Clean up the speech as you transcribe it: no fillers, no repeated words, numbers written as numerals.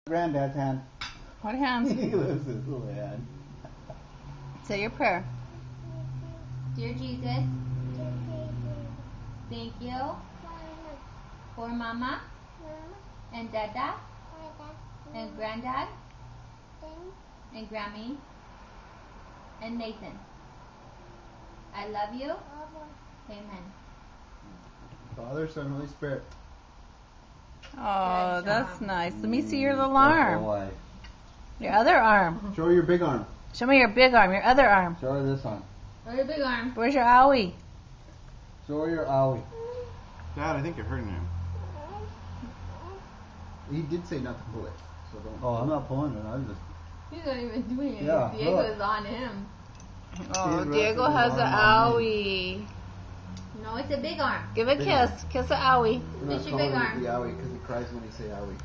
Granddad's hand. What hands? He loves his little hand. Say your prayer. Dear Jesus, thank you for Mama and Dada and Granddad and Grammy and Nathan. I love you. Amen. Father, Son, Holy Spirit. Oh, Good that's job. nice. Let me see your little That's arm. why. Your other arm. Show her your big arm. Show me your big arm. Your other arm. Show her this arm. Or your big arm. Where's your owie? Show her your owie. Dad, I think you're hurting him. He did say not to pull it, so don't. Oh, I'm not pulling it. I'm just. He's not even doing it. Yeah, Diego's look. on him. Oh, He's Diego resting has his an arm on me. owie. No, it's a big arm. Give a Big kiss. Kiss the owie. We're not It's your calling big it arm. the owie because he cries when he say owie.